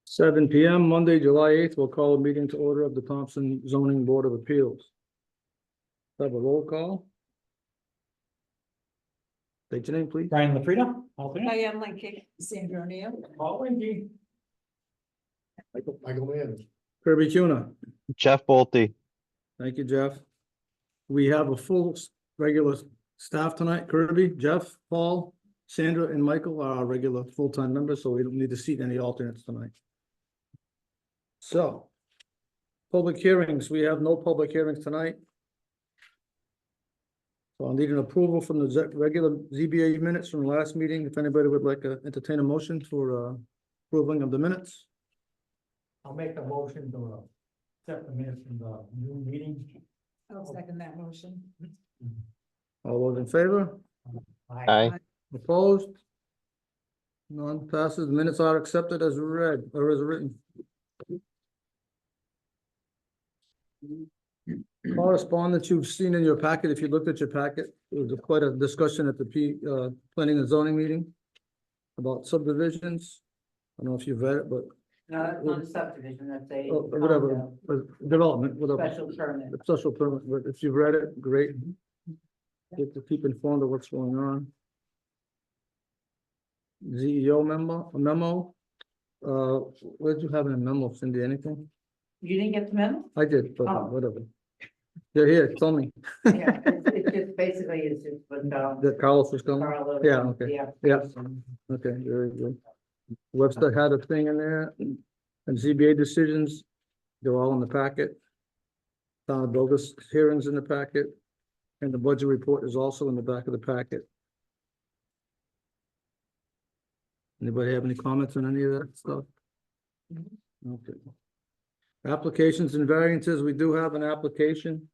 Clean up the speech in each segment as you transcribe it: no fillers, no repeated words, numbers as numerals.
7 PM, Monday, July 8th, we'll call a meeting to order of the Thompson Zoning Board of Appeals. Have a roll call. State your name, please. Brian LaFrida, alternate. Diane Linky. Sandra O'Neill. Paul Lindsay. Michael Mann. Kirby Cuna. Jeff Bolte. Thank you, Jeff. We have a full regular staff tonight. Kirby, Jeff, Paul, Sandra, and Michael are our regular full-time members, so we don't need to seat any alternates tonight. So, public hearings, we have no public hearings tonight. So I'll need an approval from the regular ZBA minutes from the last meeting. If anybody would like to entertain a motion for approving of the minutes. I'll make a motion to accept the minutes from the new meeting. I'll second that motion. All those in favor? Aye. Opposed? None passes. The minutes are accepted as read or as written. Correspondence you've seen in your packet, if you looked at your packet, there was quite a discussion at the planning and zoning meeting about subdivisions. I don't know if you've read it, but No, that's not a subdivision, that's a. whatever, development, whatever. Special permit. Special permit, but if you've read it, great. Get to keep informed of what's going on. CEO memo. Where'd you have in a memo, Cindy, anything? You didn't get the memo? I did, but Oh. whatever. They're here, tell me Yeah, it's just basically, it's just with, that Carlos was coming. Carlos. Yeah, okay. the Yeah. application. Okay, very good. Webster had a thing in there, and ZBA decisions, they're all in the packet. Town of Douglas hearings in the packet, and the budget report is also in the back of the packet. Anybody have any comments on any of that stuff? Okay. Applications and variances, we do have an application.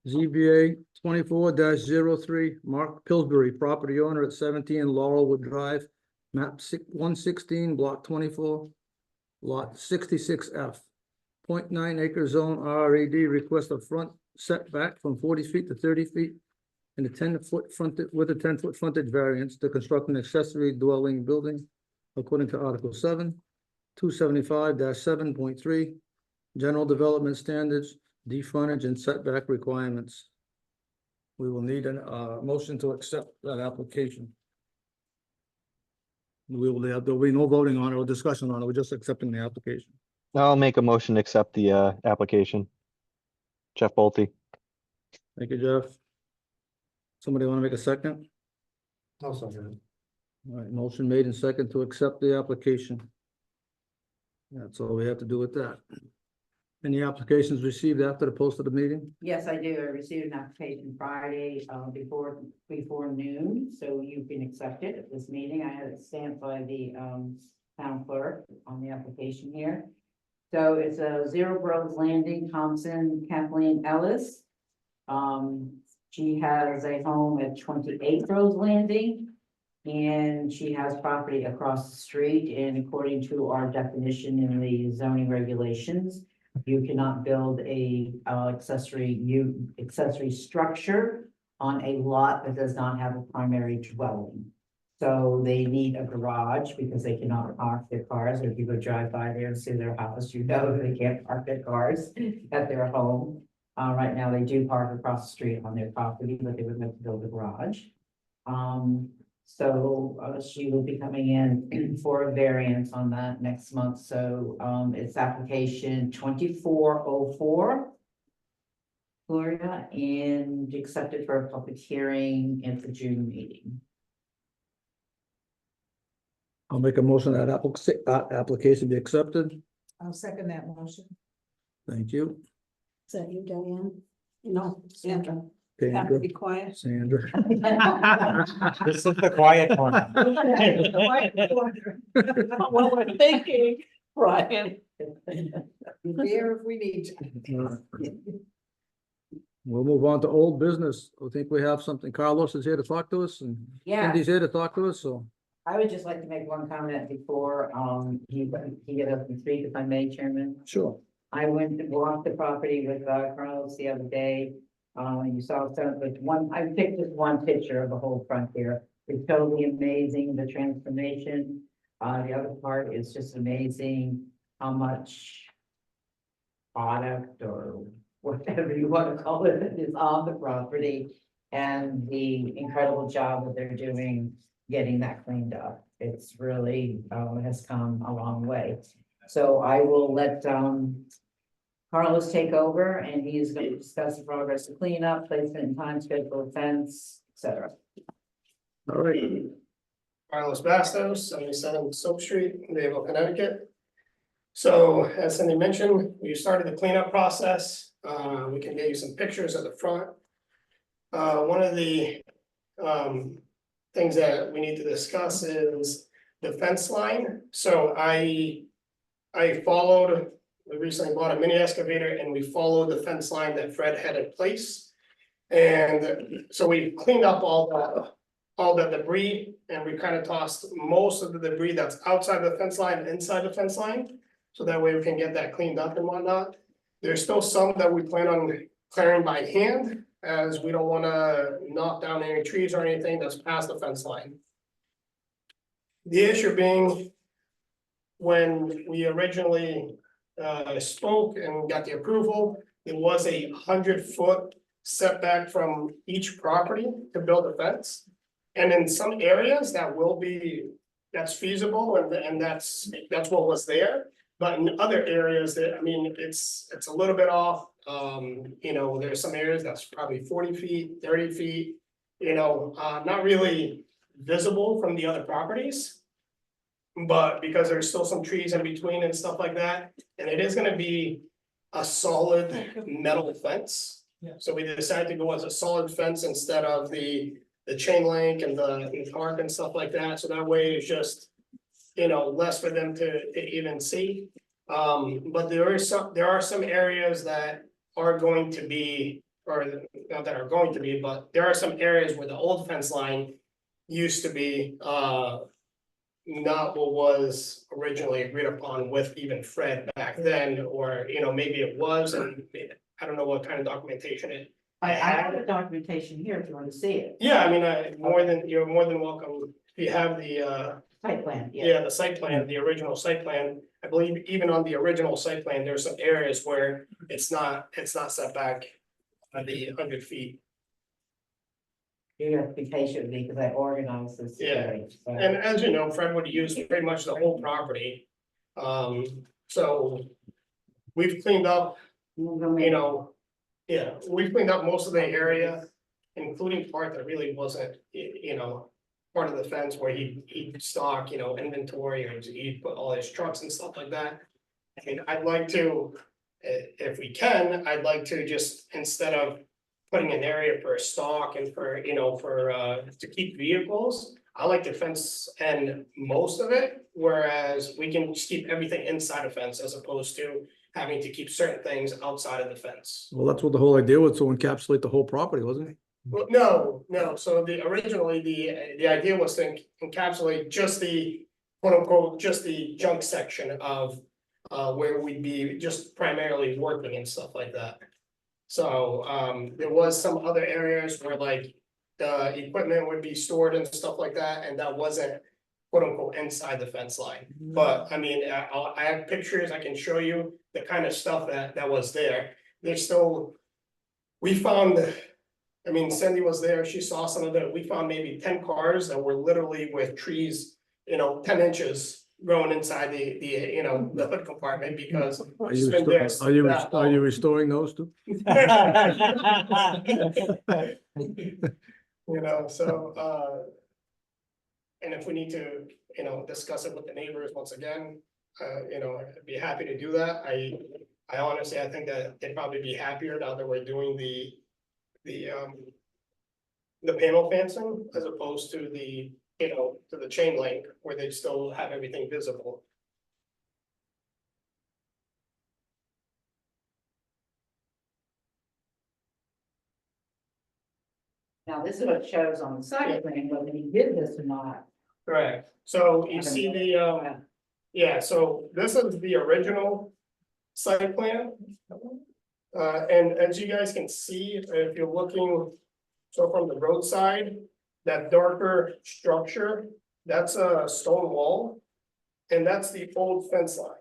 ZBA 24-03, Mark Pillsbury, property owner at 17 Laurelwood Drive, map 116, block 24, lot 66F. 0.9 acre zone RAD, request a front setback from 40 feet to 30 feet and a 10-foot frontage with a 10-foot frontage variance to construct an accessory dwelling building according to Article 7, 275-7.3, general development standards, frontage and setback requirements. We will need a motion to accept that application. There'll be no voting on it or discussion on it. We're just accepting the application. I'll make a motion to accept the application. Jeff Bolte. Thank you, Jeff. Somebody want to make a second? I'll second it. All right, motion made and second to accept the application. That's all we have to do with that. Any applications received after the post of the meeting? Yes, I do. I received an application Friday, before noon, so you can accept it at this meeting. I had it stamped by the, town clerk on the application here. So it's a Zero Groves Landing, Thompson, Kathleen Ellis. She has a home at 28 Groves Landing. And she has property across the street, and according to our definition in the zoning regulations, you cannot build a accessory structure on a lot that does not have a primary dwelling. So they need a garage because they cannot park their cars. Or if you go drive by there and see their house, you know they can't park their cars at their home. Right now they do park across the street on their property, but they would like to build a garage. So she will be coming in for a variance on that next month. So it's application 2404. Gloria, and accepted for a public hearing at the June meeting. I'll make a motion that application be accepted. I'll second that motion. Thank you. Is that you, Diane? No, Sandra. Have to Sandra. be quiet. Sandra. This is the quiet one. What we're thinking, Brian. You're there if we need you. We'll move on to old business. I think we have something. Carlos is here to talk to us and Yeah, Cindy's here to talk to us, so. I would just like to make one comment before he get up and speak, if I may, Chairman. Sure. I went and walked the property with Carlos the other day. You saw some, but I picked just one picture of the whole front here. It's totally amazing, the transformation. The other part is just amazing how much product or whatever you want to call it is on the property and the incredible job that they're doing getting that cleaned up. It's really, has come a long way. So I will let, Carlos take over and he's going to discuss the progress of cleanup, placement and time schedule, of fence, et cetera. All right, Carlos Bastos, 77 Soap Street, Louisville, Connecticut. So as Cindy mentioned, we started the cleanup process. We can get you some pictures at the front. One of the things that we need to discuss is the fence line. So I followed, we recently bought a mini excavator and we followed the fence line that Fred had in place. And so we cleaned up all the debris, and we kind of tossed most of the debris that's outside the fence line, inside the fence line. So that way we can get that cleaned up and whatnot. There's still some that we plan on clearing by hand, as we don't wanna knock down any trees or anything that's past the fence line. The issue being, when we originally spoke and got the approval, it was 100-foot setback from each property to build a fence. And in some areas that that's feasible and that's what was there. But in other areas that, I mean, it's a little bit off. You know, there's some areas that's probably 40 feet, 30 feet, you know, not really visible from the other properties. But because there's still some trees in between and stuff like that, and it is gonna be a solid metal fence. Yeah. So we decided to go as a solid fence instead of the chain link and the arc and stuff like that, so that way it's just, you know, less for them to even see. But there are some areas that are going to be, or not that are going to be, but there are some areas where the old fence line used to be, not what was originally agreed upon with even Fred back then, or, you know, maybe it was, and I don't know what kind of documentation it. I have the documentation here if you want to see it. Yeah, I mean, you're more than welcome, if you have the, Site plan, yeah. yeah, the site plan, the original site plan. I believe even on the original site plan, there's some areas where it's not set back the 100 feet. You have to be patient with me because I organized this. Yeah. today, so. And as you know, Fred would use pretty much the whole property. So we've cleaned up, you know, yeah, we've cleaned up most of the area, including part that really wasn't, you know, part of the fence where he'd stock, you know, inventory, or he'd put all his trucks and stuff like that. I mean, I'd like to, if we can, I'd like to just, instead of putting an area for stock and for, you know, for to keep vehicles, I like to fence and most of it, whereas we can just keep everything inside a fence as opposed to having to keep certain things outside of the fence. well, that's what the whole idea was, to encapsulate the whole property, wasn't it? Well, no, so originally the idea was to encapsulate just the quote unquote, just the junk section of where we'd be just primarily working and stuff like that. So there was some other areas where like the equipment would be stored and stuff like that, and that wasn't quote unquote inside the fence line. But I mean, I have pictures, I can show you the kind of stuff that was there. There's still, we found, I mean, Cindy was there, she saw some of it, we found maybe 10 cars that were literally with trees, you know, 10 inches growing inside the, you know, the hood compartment because. Are it's you, been there are you, that are you long. restoring those too? You know, so, and if we need to, you know, discuss it with the neighbors once again, you know, I'd be happy to do that. I honestly, I think that they'd probably be happier now that we're doing the panel fencing as opposed to the, you know, to the chain link where they still have everything visible. Now, this is what it shows on the site plan, whether he did this or not. Correct. So you see the, yeah, so this is the original site plan. And as you guys can see, if you're looking, so from the roadside, that darker structure, that's a stone wall. and that's the old fence line.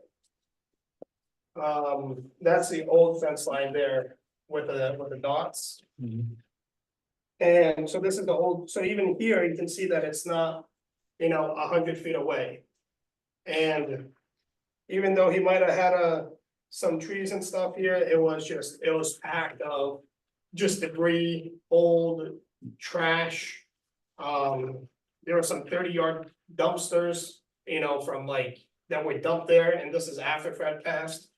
That's the old fence line there with the dots. And so this is the old, so even here, you can see that it's not, 100 feet away. And even though he might have had some trees and stuff here, it was packed of just debris, old trash. There were some 30-yard dumpsters, from that were dumped there, and this is after Fred passed.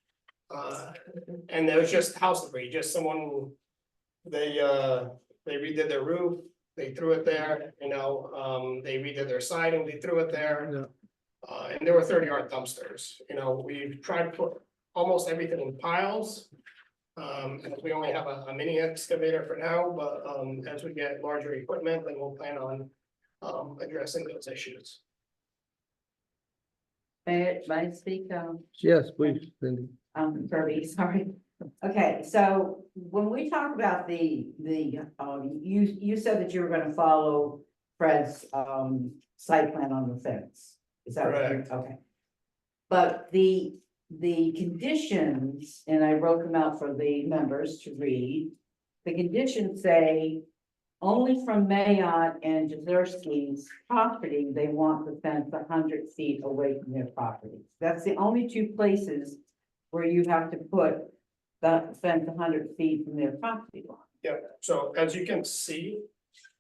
And there was just house debris, just someone, they redid their roof, they threw it there, they redid their siding, they threw it there. Yeah. And there were 30-yard dumpsters, we tried to put almost everything in piles. And we only have a mini excavator for now, but, as we get larger equipment, then we'll plan on, addressing those issues. May I speak, Yes, please, Cindy. Kirby, sorry. Okay, so when we talk about you said that you were gonna follow Fred's, site plan on the fence. Is that Correct. Okay. But the conditions, and I wrote them out for the members to read. The conditions say, only from Mayotte and Jazersky's property, they want the fence 100 feet away from their property. That's the only two places where you have to put the fence 100 feet from their property line. Yeah, so as you can see,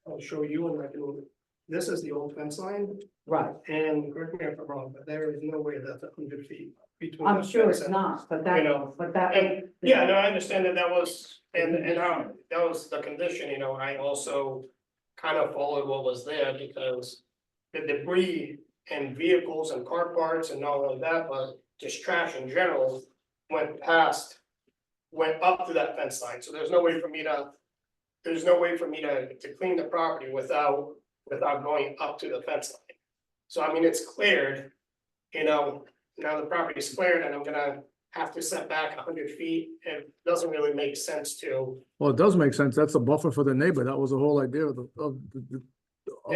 I'll show you and this is the old fence line, Right, and correct me if I'm wrong, but there is no way that's 100 feet between. I'm the sure fence it's and- not, but that. And, yeah, no, I understand that was, and that was the condition, I also kind of followed what was there because the debris and vehicles and car parts and all of that, but just trash in general went up to that fence line, so there's no way for me to clean the property without going up to the fence line. So I mean, it's cleared, now the property's cleared and I'm gonna have to set back 100 feet. It doesn't really make sense to. Well, it does make sense. That's a buffer for the neighbor. That was the whole idea of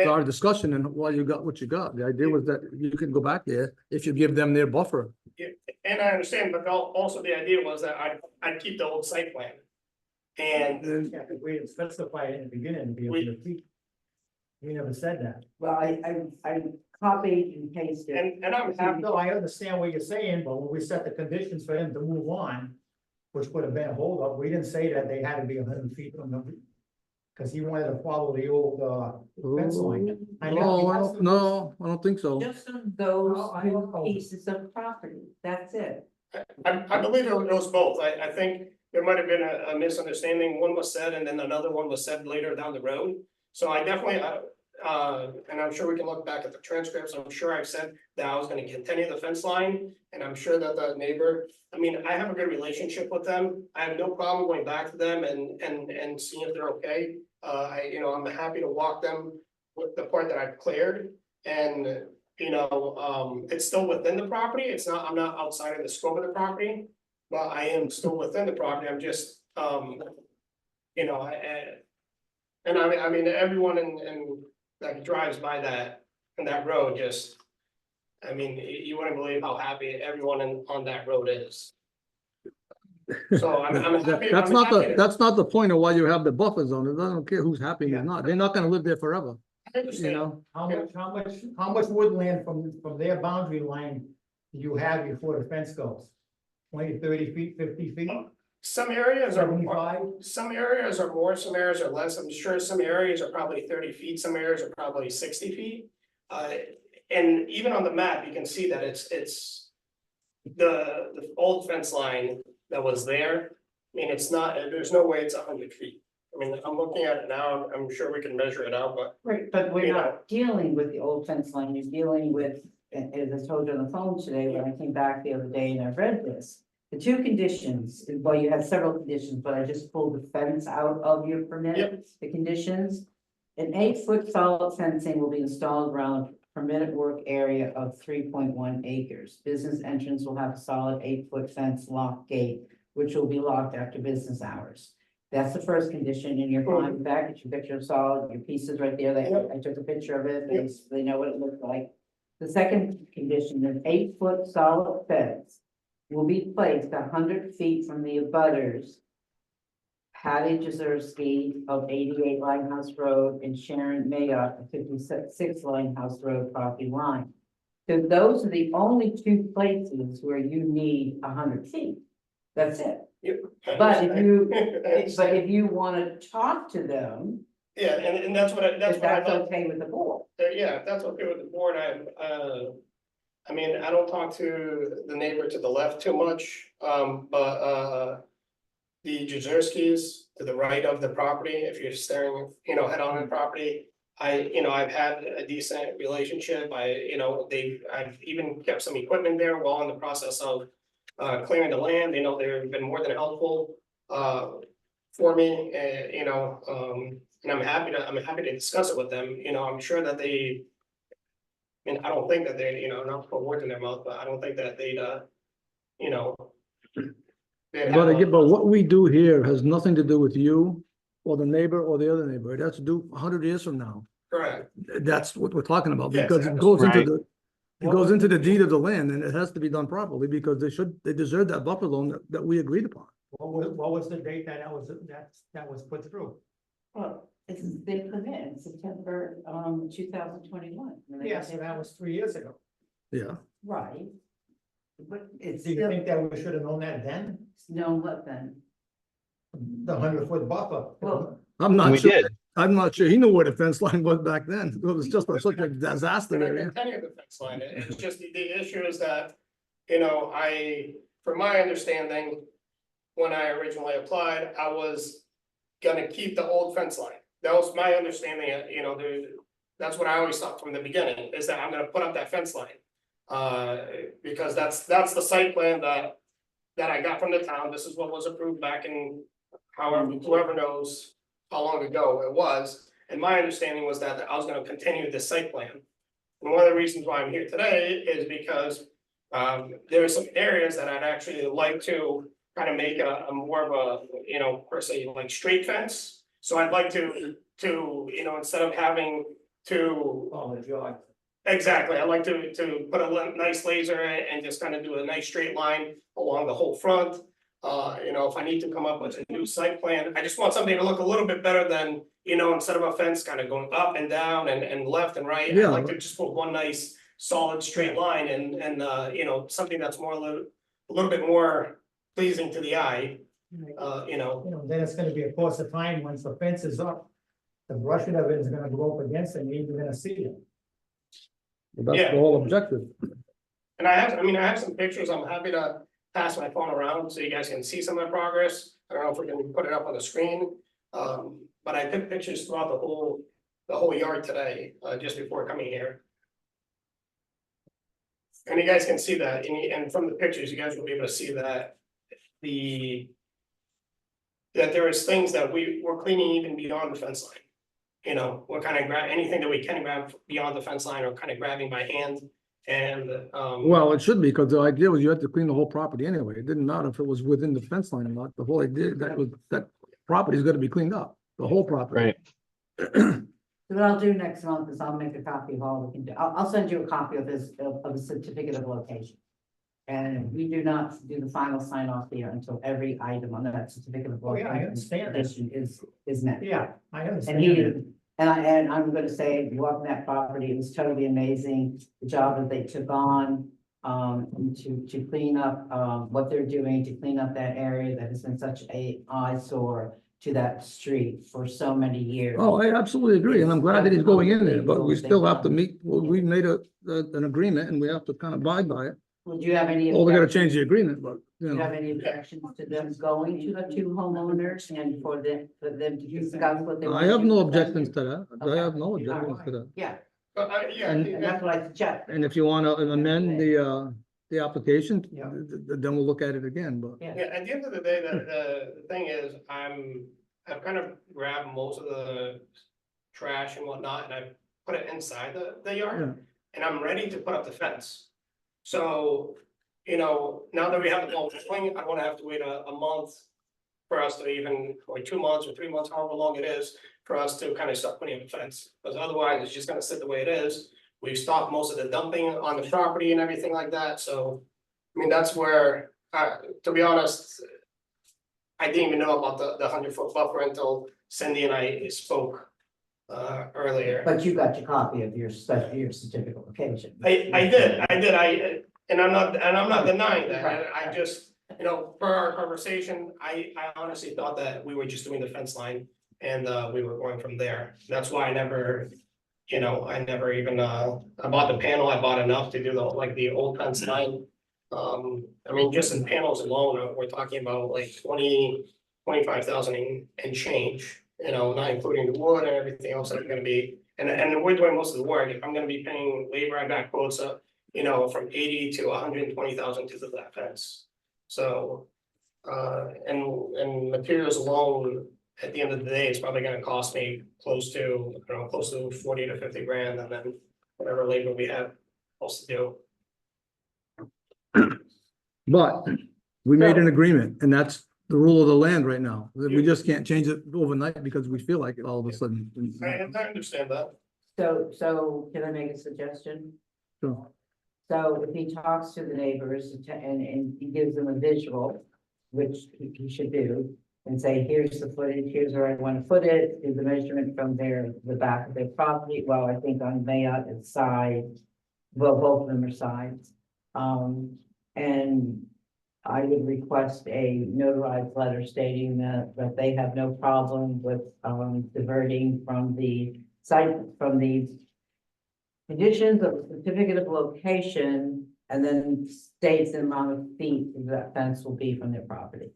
our discussion and why you got what you got. The idea was that you can go back there if you give them their buffer. And I understand, but also the idea was that I'd keep the old site plan. And Yeah, because we didn't specify it in the beginning to be 100 feet. We never said that. Well, I copied and pasted. and I'm happy, No, I understand what you're saying, but when we set the conditions for him to move on, which would have been a holdup, we didn't say that they had to be 100 feet from the. Because he wanted to follow the old fence line. I know. No, I don't think so. Just on those Oh, I two don't know. pieces of property, that's it. I believe it was both. I think there might have been a misunderstanding. One was said and then another one was said later down the road. So I definitely, and I'm sure we can look back at the transcripts. I'm sure I've said that I was gonna continue the fence line. And I'm sure that the neighbor, I mean, I have a good relationship with them. I have no problem going back to them and seeing if they're okay. I'm happy to walk them with the part that I've cleared. And, it's still within the property. I'm not outside of the scope of the property. But I am still within the property. I'm just, I mean, everyone that drives by that road just, I mean, you wouldn't believe how happy everyone on that road is. So I'm happy. That's I'm not happy the, to- that's not the point of why you have the buffer zone. I don't care who's happy Yeah. or not. They're not gonna live there forever, I you understand. know? How much woodland from their boundary line do you have before the fence goes? 20, 30 feet, 50 feet, Some areas are, 75? some areas are more, some areas are less. I'm sure some areas are probably 30 feet, some areas are probably 60 feet. And even on the map, you can see that it's the old fence line that was there. I mean, it's not, there's no way it's 100 feet. I mean, I'm looking at it now, I'm sure we can measure it out, but Right, but we're You not dealing with the old fence line, you're dealing with, as I told you on the phone today, when I came back the other day and I read this. The two conditions, well, you have several conditions, but I just pulled the fence out of your permit. Yep. The conditions. An 8-foot solid fencing will be installed around the permitted work area of 3.1 acres. Business entrance will have a solid 8-foot fence lock gate, which will be locked after business hours. That's the first condition, and you're fine with that, get your picture of solid, your pieces right there, I took a picture of it, they know what it looked like. The second condition, an 8-foot solid fence will be placed 100 feet from the abutters. Patty Jazerski of 88 Limehouse Road and Sharon Mayock of 56 Limehouse Road property line. So those are the only two places where you need 100 feet. That's it. But if you, but if you want to talk to them, Yeah, and that's what if I that's thought. okay with the board. Yeah, if that's okay with the board, I mean, I don't talk to the neighbor to the left too much, but the Jazerskis to the right of the property, if you're staring, head on the property. I've had a decent relationship. I've even kept some equipment there while in the process of clearing the land. They've been more than helpful for me, and I'm happy to discuss it with them. I'm sure that they. I mean, I don't think that they, not to put words in their mouth, but I don't think that they'd, they'd have But again, but a- what we do here has nothing to do with you or the neighbor or the other neighbor. It has to do 100 years from now. Correct, That's what we're talking about, Yes, because it that's goes into right. it goes into the deed of the land, and it has to be done properly, because they deserve that buffer zone that we agreed upon. What was the date that was put through? Well, it's been put in September, 2021. Yeah, so that was 3 years ago. Yeah, Right. But it's Do you still, think that we should have known that then? no, what then? The 100-foot buffer? Well, I'm not We sure, did. I'm not sure he knew where the fence line was back then. It was just such a disaster and I area. can tell you the fence line, it's just the issue is that, from my understanding. When I originally applied, I was gonna keep the old fence line, that was my understanding, that's what I always thought from the beginning, is that I'm gonna put up that fence line. Because that's the site plan that I got from the town, this is what was approved back in, however, whoever knows how long ago it was. And my understanding was that I was gonna continue this site plan. And one of the reasons why I'm here today is because, there are some areas that I'd actually like to kind of make a more of a, per se, like straight fence. So I'd like to, instead of having to. Oh, the jog. Exactly, I like to put a nice laser and just kind of do a nice straight line along the whole front. If I need to come up with a new site plan, I just want something to look a little bit better than, instead of a fence kind of going up and down and left and right. I'd Yeah. like to just put one nice solid straight line and something that's more a little bit more pleasing to the eye, Then it's gonna be a course of time, once the fence is up, the brushing of it is gonna go up against it, and you're gonna see it. That's Yeah. the whole objective. And I have some pictures, I'm happy to pass my phone around so you guys can see some of the progress. I don't know if we can put it up on the screen, but I took pictures throughout the whole yard today, just before coming here. And you guys can see that, and from the pictures, you guys will be able to see that that there is things that we're cleaning even beyond the fence line. We're kind of anything that we can grab beyond the fence line or kind of grabbing by hand and, Well, it should be, because the idea was you had to clean the whole property anyway. It didn't matter if it was within the fence line or not. The whole idea that property is gonna be cleaned up, the whole property. Right. So what I'll do next month is I'll make a copy of all we can do. I'll send you a copy of this, of a certificate of location. And we do not do the final sign off here until every item on that certificate of Oh, yeah, I location understand that. is met. Yeah, I And understand. he, that. and I'm gonna say, walking that property, it was totally amazing, the job that they took on. To clean up, what they're doing to clean up that area that has been such a eyesore to that street for so many years. Oh, I absolutely agree, and I'm glad that he's going in there, but we still have to meet, well, we made an agreement and we have to kind of abide by it. Would you have any? Well, we gotta objections- change the agreement, but, Do you have any objections to them going to the two homeowners and for them to discuss what they? I wanna have do no with that? objections to that. I have no objections to that. Yeah, but yeah. and that's what I suggest. And if you wanna amend the application, Yeah. then we'll look at it again, but. Yeah. Yeah, at the end of the day, the thing is, I've kind of grabbed most of the trash and whatnot, and I put it inside the yard. Yeah. And I'm ready to put up the fence. So, now that we have the ball rolling, I don't wanna have to wait a month. For us to even, or 2 months or 3 months, however long it is, for us to kind of start putting up a fence, because otherwise it's just gonna sit the way it is. We've stopped most of the dumping on the property and everything like that, so. I mean, that's where, to be honest. I didn't even know about the 100-foot buffer until Cindy and I spoke earlier. But you got your copy of your certificate of location. I did, and I'm not denying that, and I just, you know, per our conversation, I honestly thought that we were just doing the fence line. And we were going from there, that's why I never, you know, I never even, I bought the panel, I bought enough to do the old fence line. I mean, just in panels alone, we're talking about like 25,000 and change, you know, not including the wood and everything else that's gonna be. And we're doing most of the work, if I'm gonna be paying labor, I got quotes up, you know, from 80 to 120,000 to do that fence. So, and materials alone, at the end of the day, it's probably gonna cost me close to 40 to 50 grand, and then whatever labor we have else to do. But we made an agreement and that's the rule of the land right now. We just can't change it overnight because we feel like it all of a sudden. I understand that. So can I make a suggestion? So, So if he talks to the neighbors and he gives them a visual, which he should do, and say, here's the footage, here's where I want to put it, is the measurement from the back of their property, well, I think on Mayotte it's side, well, both of them are sides. And I would request a notarized letter stating that they have no problem with, diverting from the site, from the conditions of the certificate of location, and then states the amount of feet that fence will be from their property.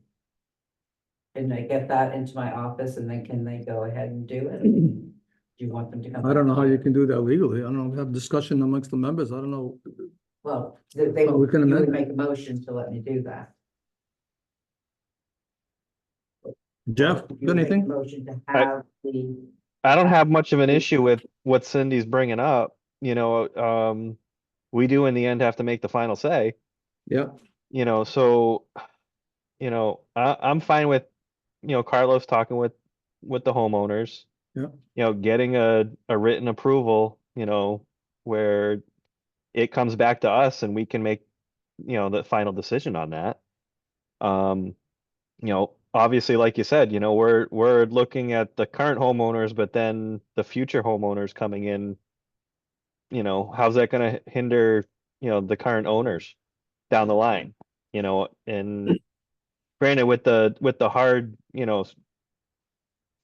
Can I get that into my office and then can they go ahead and do it? Do you want them to come? I don't know how you can do that legally. I don't know, have discussion amongst the members. I don't know. Well, they Oh, we will, can you would amend. make a motion to let me do that. Jeff, You got would make a anything? motion to have the, I don't have much of an issue with what Cindy's bringing up, you know, we do in the end have to make the final say, Yeah, you know, so, you know, I'm fine with, you know, Carlos talking with the homeowners. Yeah. You know, getting a written approval, you know, where it comes back to us and we can make, you know, the final decision on that. You know, obviously, like you said, you know, we're looking at the current homeowners, but then the future homeowners coming in, you know, how's that gonna hinder, you know, the current owners down the line, you know, and granted with the hard, you know,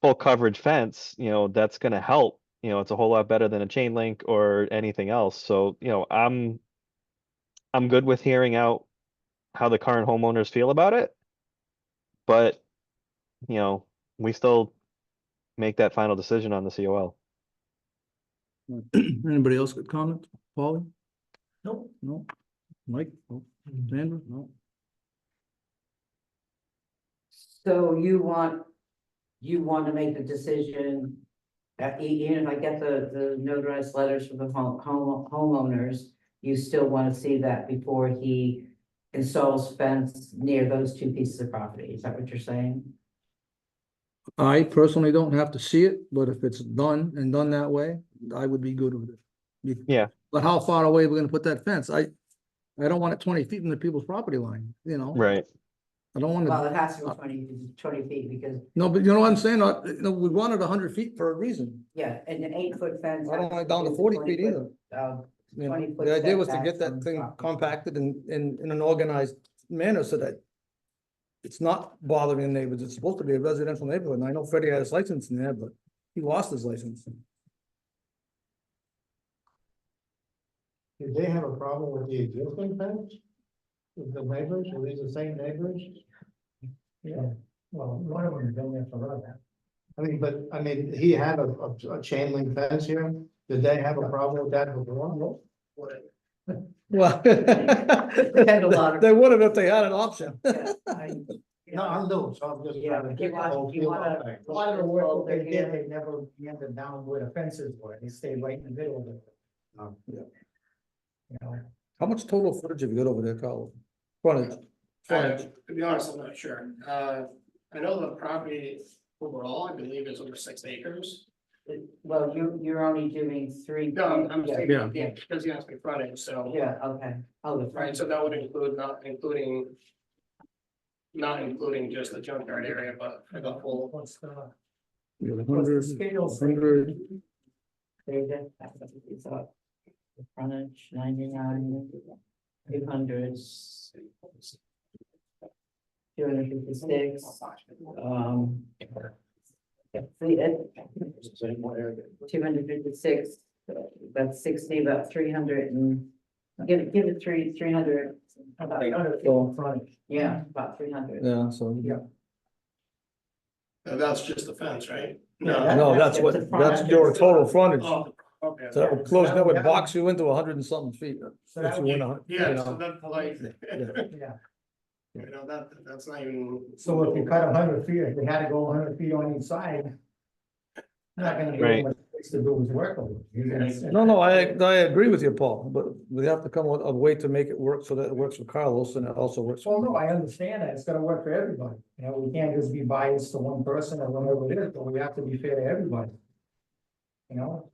full coverage fence, you know, that's gonna help, you know, it's a whole lot better than a chain link or anything else. So, you know, I'm good with hearing out how the current homeowners feel about it. But, you know, we still make that final decision on the COL. anybody else got comment? Paulie? Nope. No? Mike? No? Sandra? No? so you want to make the decision. Even if I get the notarized letters from the homeowners, you still want to see that before he installs fence near those two pieces of property, is that what you're saying? I personally don't have to see it, but if it's done and done that way, I would be good with it. Yeah. But how far away we're gonna put that fence? I don't want it 20 feet from the people's property line, you know? Right. I don't want Well, to, it has to be 20 feet because, no, but you know what I'm saying? You know, we wanted 100 feet for a reason. yeah, and an 8-foot fence. I don't want it down to 40 feet either. You know, 20-foot the idea was to setback get that from thing property. compacted in an organized manner so that it's not bothering the neighbors. It's supposed to be a residential neighborhood. And I know Freddie had his license in there, but he lost his license. Did they have a problem with the existing fence? With the neighbors, are these the same neighbors? Yeah, well, one of them has been there forever. I mean, but, I mean, he had a chain link fence here, did they have a problem with that before? No. Well, had a lot of- they would have if they had an option. Yeah, No, I'll do, so I'm just. Yeah, trying to if get you the want- whole if you feel wanna- of it. A lot of the work that they did, they never ended down where the fences were, they stayed right in the middle of it. Yeah. You know, How much total footage have you got over there, Carl? Frontage. Frontage. To be honest, I'm not sure. I know the property overall, I believe is over 6 acres. Well, you're only doing three. No, I'm Yeah, saying, Yeah. yeah, because he asked me frontage, so. Yeah, okay. Oh, the Right, front. so that would include not including just the junkyard area, but for the whole. What's the, You got what's the 100, scales? 100, There you go. It's up. The frontage, 99, 200. 256, two hundred fifty-six, about 60, about 300 and, give it 300. About, 300 feet in frontage. yeah, about 300. yeah, so. Yeah. That's just the fence, right? Yeah, No, that's the what, front. that's your total frontage. Oh, okay. So that would close, that would box you into 100 and something feet. So If that you would went be- a hun- Yeah, you so know. that's like, Yeah, you know, that's not even. so if you cut 100 feet, if we had to go 100 feet on each side. Not gonna Right. give him a place to do his work over. You're gonna sit- No, I agree with you, Paul, but we have to come with a way to make it work so that it works for Carlos and it also works. for Well, no, I understand that, it's gonna work for everybody, you know, we can't just be biased to one person or whatever it is, but we have to be fair to everybody. You know?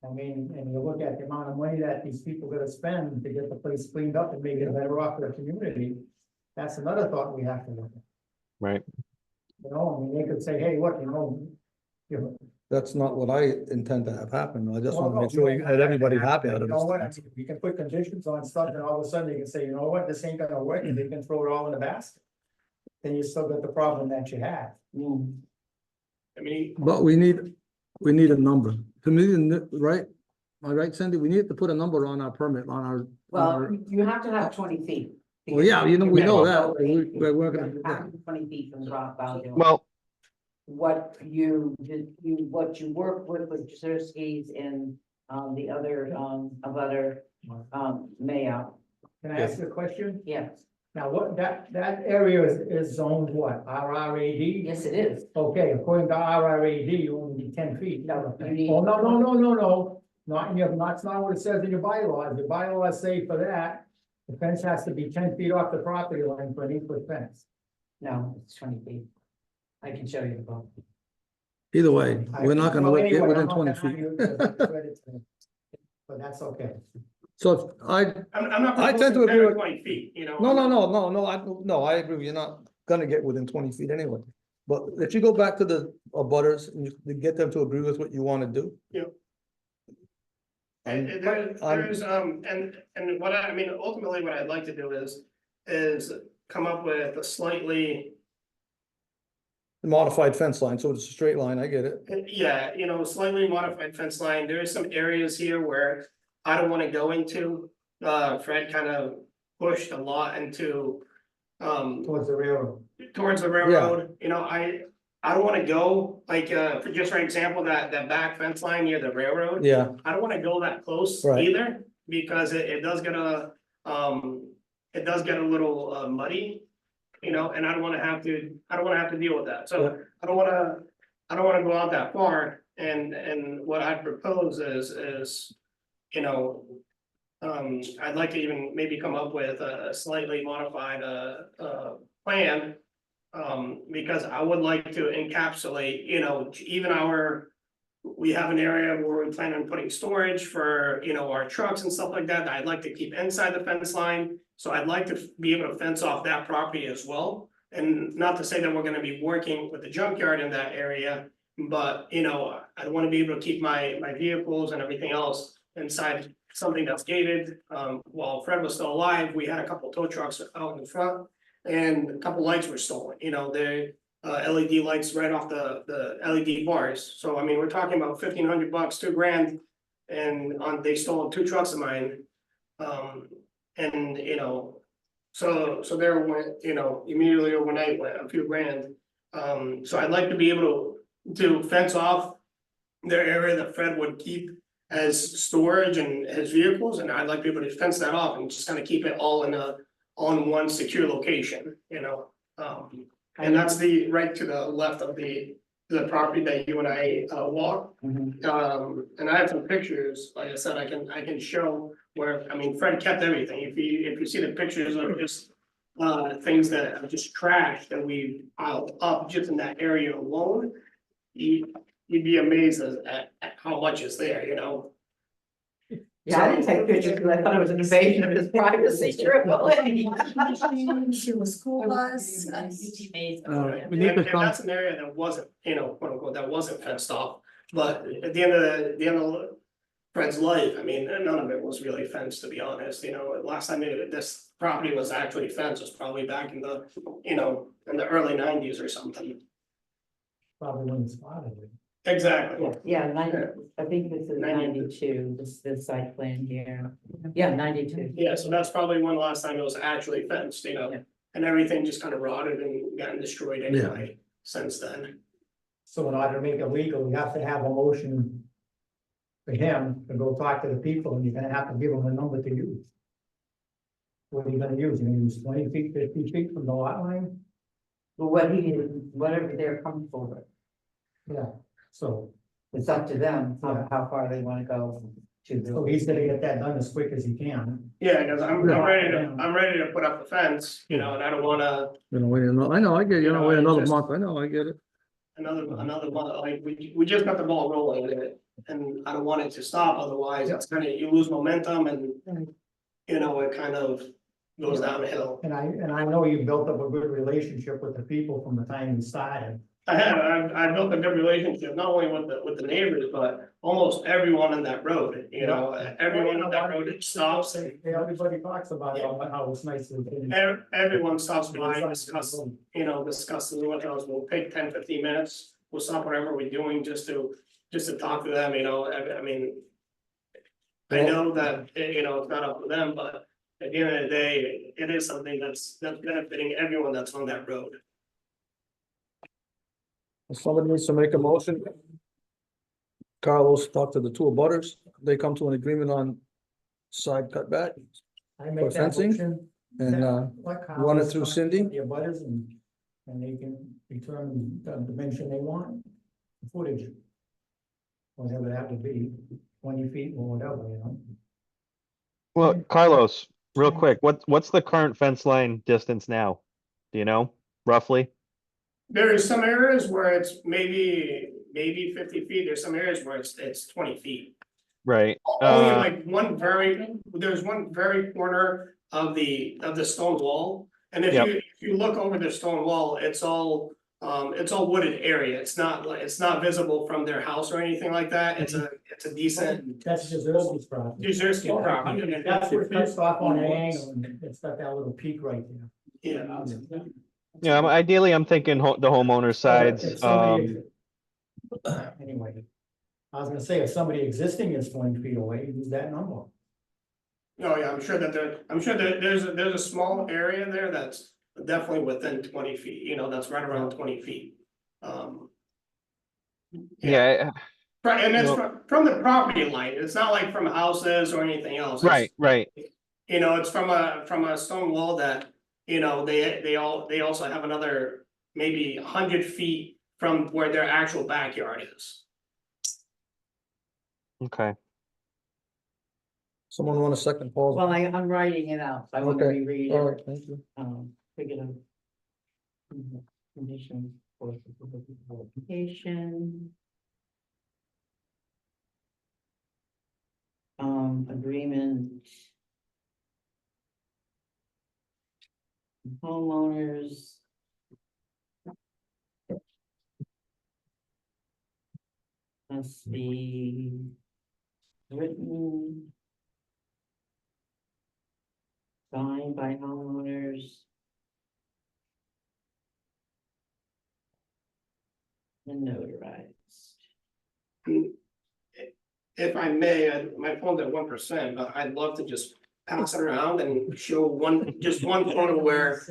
I mean, and you look at the amount of money that these people gotta spend to get the place cleaned up and make it better off for the community. That's another thought we have to look at, Right. you know, I mean, they could say, hey, look, you know. That's not what I intend to have happen. I just Well, want to no, make sure you we don't had want everybody that to happy happen. out of You know what, I this. mean, we can put conditions on stuff and all of a sudden they can say, you know what, this ain't gonna work, and they can throw it all in the basket. Then you still got the problem that you had. Mm. I mean, But we need a number. To me, right? Am I right, Cindy? We need to put a number on our permit, on our. Well, you have to have 20 feet. Well, yeah, you know, we know that. You We're have working. to have 20 feet from the rock boundary. Well, What you work with Jersey's and, the other, Mayout, Can I ask you a question? yes, Now, what, that area is zoned what, RRAD? yes, it is. Okay, according to RRAD, you only need 10 feet. No, you need- Oh, no, not in your, that's not what it says in your bylaws, the bylaws say for that, the fence has to be 10 feet off the property line for an 8-foot fence. No, it's 20 feet. I can show you the book. Either way, we're not gonna Well, get anyway, within I'm not 20 gonna feet. argue because I read it to me. But that's okay. So I'm not. I tend to proposing agree 10 or with- 20 feet, you know. no, I agree. You're not gonna get within 20 feet anyway. But if you go back to the butters and you get them to agree with what you wanna do. And there's, and what I mean, ultimately, what I'd like to do is come up with a slightly, Modified fence line, so it's a straight line, I get it. yeah, you know, slightly modified fence line. There is some areas here where I don't wanna go into. Fred kind of pushed a lot into, Towards the railroad. towards the railroad, you know, I don't wanna go, like, for just for example, that back fence line near the railroad. Yeah, I don't wanna go that close Right. either, because it does get a little muddy. You know, and I don't wanna have to deal with that, so I don't wanna go out that far, and what I propose is, you know. I'd like to even maybe come up with a slightly modified, plan. Because I would like to encapsulate, you know, even we have an area where we plan on putting storage for, you know, our trucks and stuff like that I'd like to keep inside the fence line. So I'd like to be able to fence off that property as well. And not to say that we're gonna be working with the junkyard in that area, but, you know, I wanna be able to keep my vehicles and everything else inside something that's gated. While Fred was still alive, we had a couple tow trucks out in front and a couple lights were stolen, you know, the LED lights right off the LED bars. So I mean, we're talking about $1,500, $2,000. And they stole 2 trucks of mine. And you know, so there went, you know, immediately overnight went a few grand. So I'd like to be able to fence off their area that Fred would keep as storage and his vehicles, and I'd like to be able to fence that off and just kind of keep it all on one secure location, you know? And that's right to the left of the property that you and I walk. Mhm. And I have some pictures, like I said, I can show where, I mean, Fred kept everything. If you see the pictures of just things that are just trash that we piled up just in that area alone. You you'd be amazed at how much is there, you know? Yeah, I didn't take pictures because I thought it was an invasion of his privacy, truthfully. To a school bus. We And need to and come, that's an area that wasn't, you know, quote unquote, that wasn't fenced off, but at the end of Fred's life, I mean, none of it was really fenced, to be honest, you know, last time this property was actually fenced was probably back in the, you know, in the early nineties or something. Probably when it's spotted. Exactly. Yeah, I think this is 92. 92, this site plan here. Yeah, 92. Yeah, so that's probably when the last time it was actually fenced, you know, Yeah. and everything just kind of rotted and gotten destroyed anyway since then. So in order to make it legal, you have to have a motion for him to go talk to the people, and you're gonna have to give them a number to use. What are you gonna use? You're gonna use 20 feet, 50 feet from the lot line? But whatever they're comfortable with, Yeah, so, it's up to them Yeah. how far they wanna go to so the. he's gonna get that done as quick as he can. Yeah, because I'm Yeah. ready to put up the fence, you know, and I don't wanna you know, wait another, I know, I get, you know, wait You know, another it's month, I know, I get it. another one, like, we just got the ball rolling with it. And I don't want it to stop, otherwise it's kind of, you lose momentum and, you know, it kind of goes downhill. And I know you built up a good relationship with the people from the time you started. I built a good relationship, not only with the neighbors, but almost everyone on that road, you know, everyone on that road, it stops and Everybody talks about it, how it's nice to. everyone stops by and discusses what else, we'll take 10-15 minutes, we'll stop whatever we're doing just to talk to them, you know, I mean. I know that, you know, it's not up to them, but at the end of the day, it is something that's benefiting everyone that's on that road. Somebody needs to make a motion. Carlos talked to the two abutters, they come to an agreement on side cutback, I make that fencing? motion. and, Let you want it Carlos through talk Cindy? to The abutters and they can determine the dimension they want, the footage. Whatever that would be, 20 feet or whatever, you know. Well, Carlos, real Yeah. quick, what's the current fence line distance now? Do you know, roughly? There is some areas where it's maybe 50 feet, there's some areas where it's 20 feet. Right, Only like there's one very corner of the stone wall. And if Yep. you look over the stone wall, it's all wooded area, it's not visible from their house or anything like that, it's a decent. That's Jazersky's property. Jazersky property. and That's what cuts off on an angle, and it's got that little peak right there. Yeah, yeah, ideally, I'm thinking the homeowner sides, If somebody- Anyway, I was gonna say, if somebody existing is 20 feet away, use that number. oh yeah, I'm sure that there's a small area there that's definitely within 20 feet, you know, that's right around 20 feet. yeah, Right, and it's Well- from the property line, it's not like from houses or anything else. It's- right, You know, it's from a stone wall that, you know, they also have another maybe 100 feet from where their actual backyard is. okay. Someone want a second, Paul? Well, I'm writing it out, so I want to Okay. reread All it, right, thank you. figure out. Conditions for application. Agreement. Homeowners. Must be written. Signed by homeowners. And notarized. If I may, my phone's at 1%, but I'd love to just pass it around and show just one photo where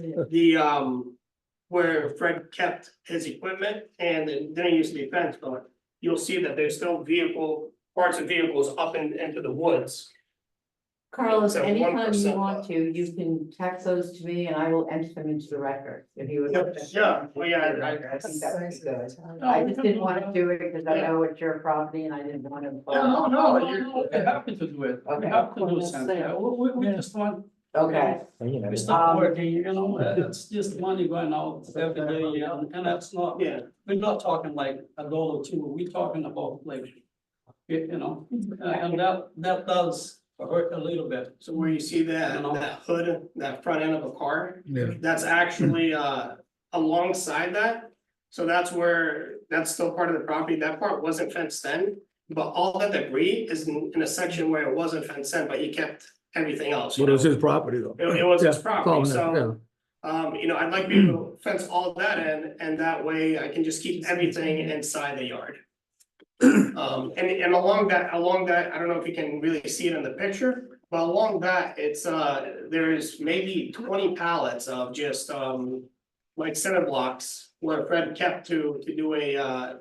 where Fred kept his equipment and it didn't used to be fenced, but you'll see that there's still parts of vehicles up into the woods. Carlos, It's at anytime you 1%. want to, you can text those to me and I will enter them into the record, if you would. Yeah, like to. yeah, well, yeah, I think that would be good. I just didn't want to do it because I know it's your property and I didn't want to. No, you're. We're happy to do it. Okay. We have to do something. We just want Okay, We stop working, you know, it's just money going out every day, and that's not, Yeah, we're not talking like $1 or $2, we're talking about like, you know, and that does hurt a little bit. so where you see that, You know. that hood, that front end of a car, Yeah. that's actually, alongside that. So that's where, that's still part of the property, that part wasn't fenced in, but all that debris is in a section where it wasn't fenced in, but he kept everything else. you But it was know? his property though. It was his Yeah, property, calling it, so, you know, I'd like to be able to fence all of that in, and that way I can just keep everything inside the yard. And along that, I don't know if you can really see it in the picture, but along that, it's, there's maybe 20 pallets of just, like cinder blocks where Fred kept to do a,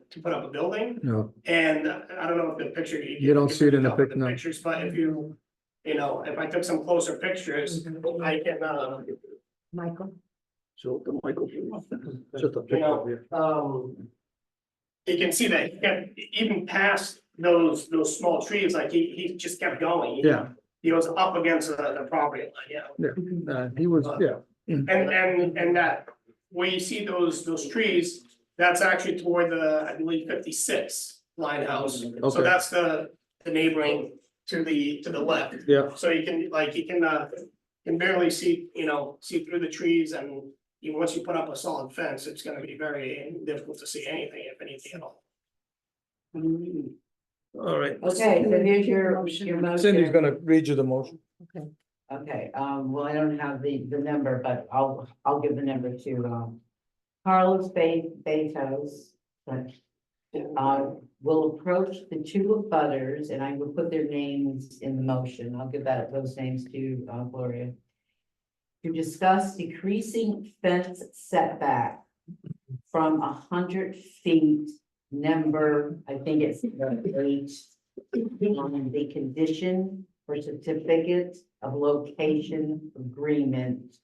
to put up a building. Yeah, And I don't know if the picture. You don't see it in the pic, pic, no. Pictures, but if you, you know, if I took some closer pictures, I can, Michael? so the Michael. Just a you know, picture, you can see that he kept, even past those small trees, like he just kept going. yeah, He was up against the property line, yeah. he was, yeah, And that, where you see those trees, that's actually toward the, I believe, 56 line house. So Okay. that's the neighboring to the left. yeah, So you can barely see, you know, see through the trees, and even once you put up a solid fence, it's gonna be very difficult to see anything, if anything at all. all right. okay, so here's your motion. Cindy's gonna read you the motion. Okay, well, I don't have the number, but I'll give the number to, Carlos Betos. Will approach the two abutters, and I will put their names in the motion. I'll give those names to, Gloria. To discuss decreasing fence setback from 100 feet, number, I think it's 8. On the condition for certificate of location agreement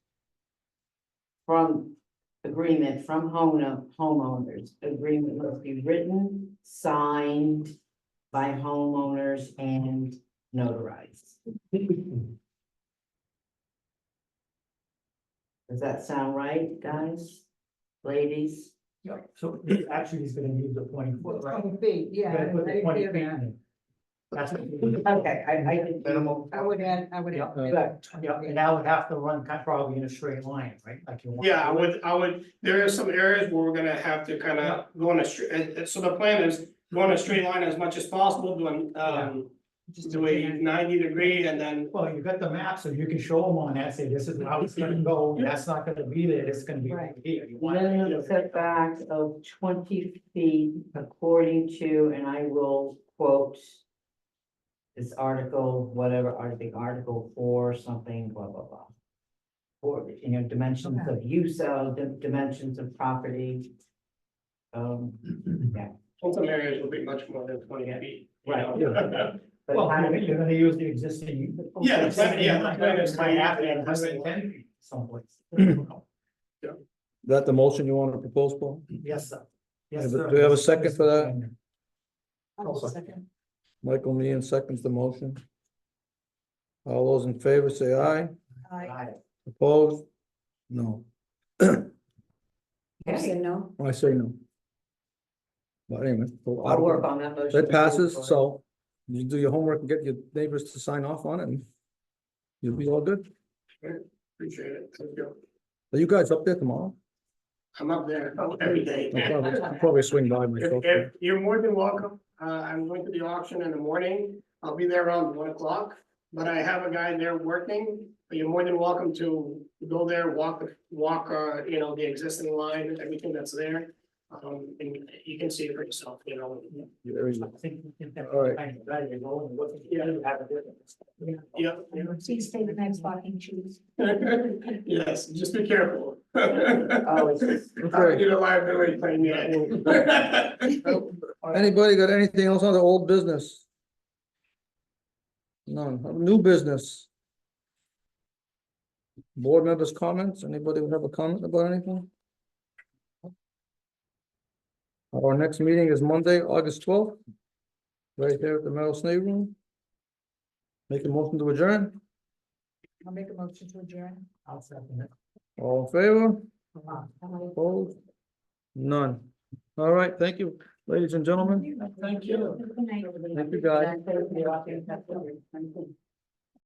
from homeowners. Agreement must be written, signed by homeowners and notarized. Does that sound right, guys? Ladies? Yeah, so actually, he's gonna use the 20 foot, right? 20 feet, He's yeah. gonna put the I 20 hear feet that. in. That's what. Okay, I did. Minimum. I would add. Yeah. Good. Yeah, and that would have to run probably in a straight line, right? Like you want. Yeah, I would, there are some areas where we're gonna have to kind of go on a straight, so the plan is go on a straight line as much as possible, doing, do a 90-degree, and then, Well, you got the map, so you can show them on that, say this is how it's gonna go, and that's not gonna be there, it's gonna be Right. here. You want it Minimum here. setback of 20 feet according to, and I will quote. This article, whatever, I think Article 4, something, blah, blah, blah. Or, you know, dimensions of use of, dimensions of property. Yeah, some areas will be much more than 20 feet. you Right. know? but Well, kind of- you're gonna use the existing. Yeah, the plan- yeah, the plan is- Might have to have 110 feet someplace. That the motion you want to propose, Paul? Yes, sir. Yeah, Yes, but sir. do we have a second for that? I'll second. Michael Meehan seconds the motion. All those in favor say aye, I opposed? No, Okay, no. I say no. But anyway. so I'll work on that motion. That passes, so you do your homework and get your neighbors to sign off on it and you'll be all good. Appreciate it. Thank you. Are you guys up there tomorrow? I'm up there every day. I'll probably swing by If, myself. if you're more than welcome, I'm going to the auction in the morning, I'll be there around 1 o'clock. But I have a guy there working, but you're more than welcome to go there, walk, you know, the existing line, everything that's there. And you can see it for yourself, you know. There you I go. think that All right. kind of ready to go and look at it, have a difference. Yeah. Please stay the next walking shoes. Yes, just be careful. Oh, it's just, Okay. Get a liability claim yet. Anybody got anything else on the old business? None, new business. Board members' comments, anybody have a comment about anything? Our next meeting is Monday, August 12th. Right here at the Meadow Snake Room. Make a motion to adjourn, I'll make a motion to adjourn. I'll second it. All in favor? Opposed? None. All right, thank you, ladies and gentlemen. Thank you. Thank you, guys. Thank you.